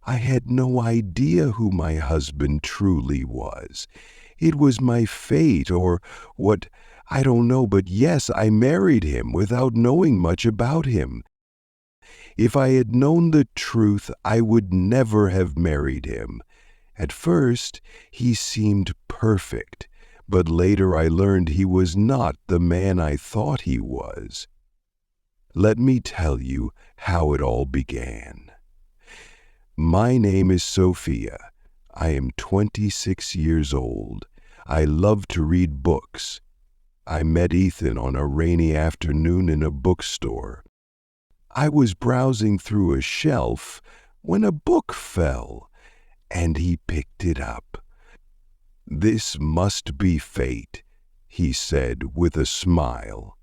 I had no idea who my husband truly was. It was my fate or what, I don't know, but yes, I married him without knowing much about him. If I had known the truth, I would never have married him. At first, he seemed perfect, but later I learned he was not the man I thought he was. Let me tell you how it all began. My name is Sophia. I am 26 years old. I love to read books. I met Ethan on a rainy afternoon in a bookstore. I was browsing through a shelf when a book fell, and he picked it up. "This must be fate," he said with a smile.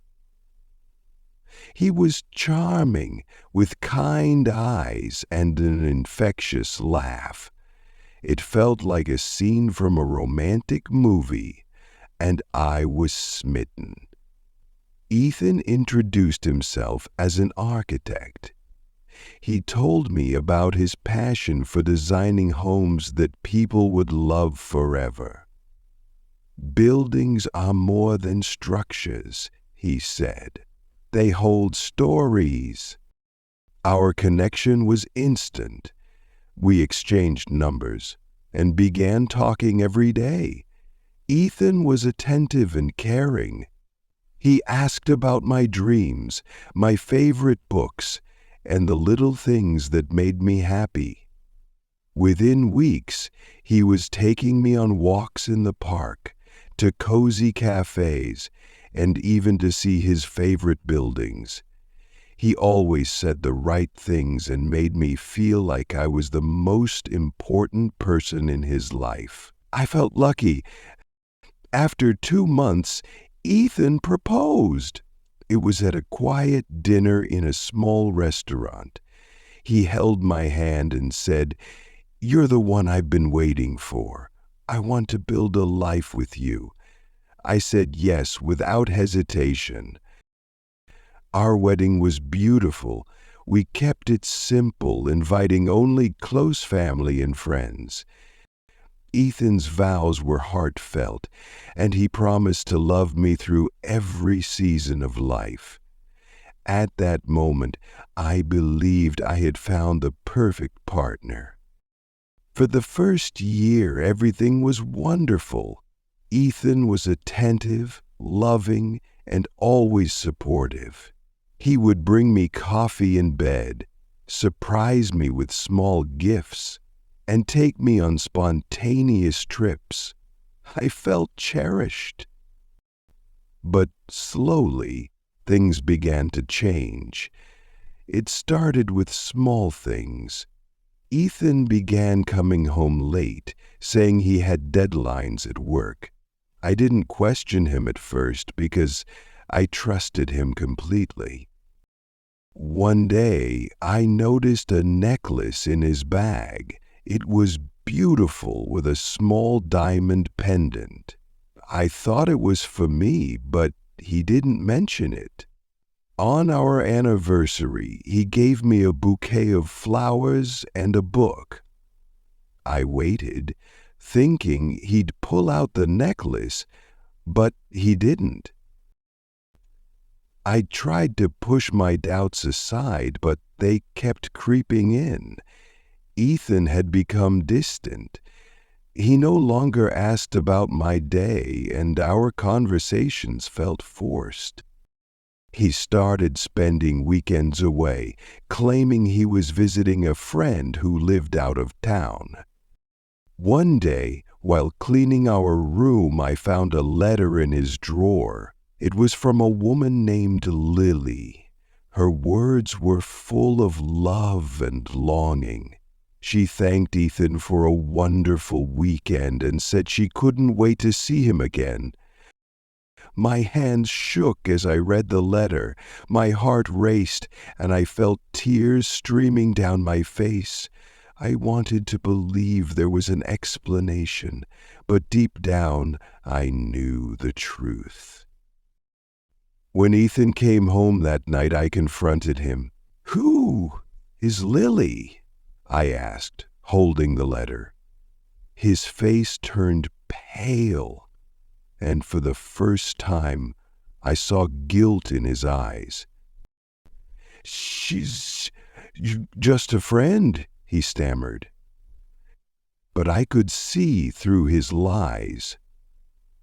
He was charming, with kind eyes and an infectious laugh. It felt like a scene from a romantic movie, and I was smitten. Ethan introduced himself as an architect. He told me about his passion for designing homes that people would love forever. "Buildings are more than structures," he said. "They hold stories." Our connection was instant. We exchanged numbers and began talking every day. Ethan was attentive and caring. He asked about my dreams, my favorite books, and the little things that made me happy. Within weeks, he was taking me on walks in the park, to cozy cafes, and even to see his favorite buildings. He always said the right things and made me feel like I was the most important person in his life. I felt lucky. After 2 months, Ethan proposed. It was at a quiet dinner in a small restaurant. He held my hand and said, "You're the one I've been waiting for. I want to build a life with you." I said yes without hesitation. Our wedding was beautiful. We kept it simple, inviting only close family and friends. Ethan's vows were heartfelt, and he promised to love me through every season of life. At that moment, I believed I had found the perfect partner. For the first year, everything was wonderful. Ethan was attentive, loving, and always supportive. He would bring me coffee in bed, surprise me with small gifts, and take me on spontaneous trips. I felt cherished. But slowly, things began to change. It started with small things. Ethan began coming home late, saying he had deadlines at work. I didn't question him at first because I trusted him completely. One day, I noticed a necklace in his bag. It was beautiful with a small diamond pendant. I thought it was for me, but he didn't mention it. On our anniversary, he gave me a bouquet of flowers and a book. I waited, thinking he'd pull out the necklace, but he didn't. I tried to push my doubts aside, but they kept creeping in. Ethan had become distant. He no longer asked about my day, and our conversations felt forced. He started spending weekends away, claiming he was visiting a friend who lived out of town. One day, while cleaning our room, I found a letter in his drawer. It was from a woman named Lily. Her words were full of love and longing. She thanked Ethan for a wonderful weekend and said she couldn't wait to see him again. My hands shook as I read the letter. My heart raced, and I felt tears streaming down my face. I wanted to believe there was an explanation, but deep down I knew the truth. When Ethan came home that night, I confronted him. "Who is Lily?" I asked. holding the letter. His face turned pale, and for the first time, I saw guilt in his eyes. "She's just a friend," he stammered. But I could see through his lies.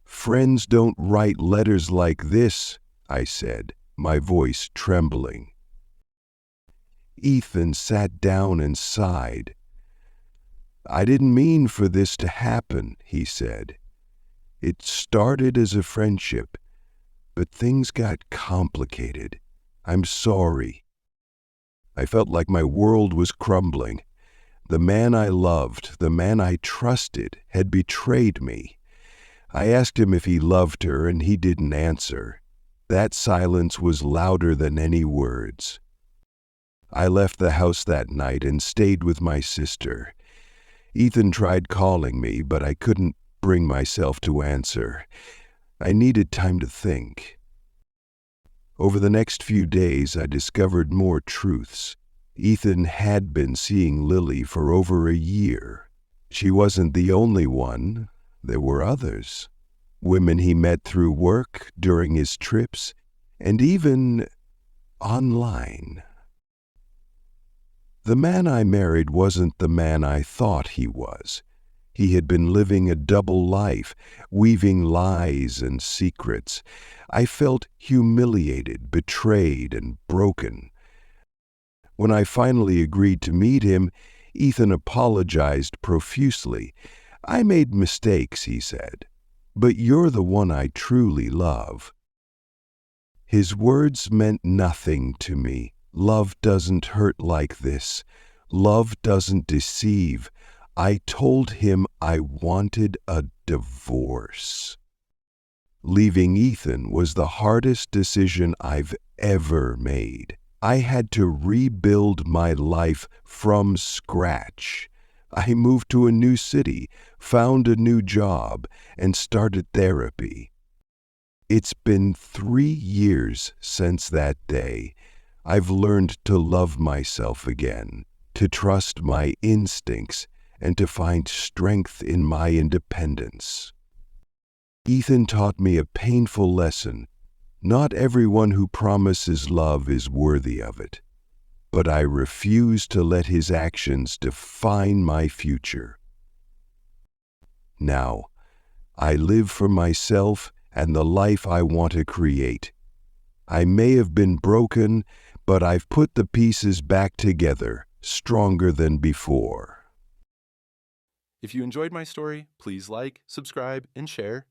"Friends don't write letters like this," I said, my voice trembling. Ethan sat down and sighed. "I didn't mean for this to happen," he said. "It started as a friendship, but things got complicated. I'm sorry." I felt like my world was crumbling. The man I loved, the man I trusted, had betrayed me. I asked him if he loved her, and he didn't answer. That silence was louder than any words. I left the house that night and stayed with my sister. Ethan tried calling me, but I couldn't bring myself to answer. I needed time to think. Over the next few days, I discovered more truths. Ethan had been seeing Lily for over a year. She wasn't the only one. There were others. Women he met through work, during his trips, and even online. The man I married wasn't the man I thought he was. He had been living a double life, weaving lies and secrets. I felt humiliated, betrayed, and broken. When I finally agreed to meet him, Ethan apologized profusely. "I made mistakes," he said, "but you're the one I truly love." His words meant nothing to me. Love doesn't hurt like this. Love doesn't deceive. I told him I wanted a divorce. Leaving Ethan was the hardest decision I've ever made. I had to rebuild my life from scratch. I moved to a new city, found a new job, and started therapy. It's been 3 years since that day. I've learned to love myself again, to trust my instincts, and to find strength in my independence. Ethan taught me a painful lesson. Not everyone who promises love is worthy of it, but I refuse to let his actions define my future. Now, I live for myself and the life I want to create. I may have been broken, but I've put the pieces back together, stronger than before. If you enjoyed my story, please like, subscribe, and share.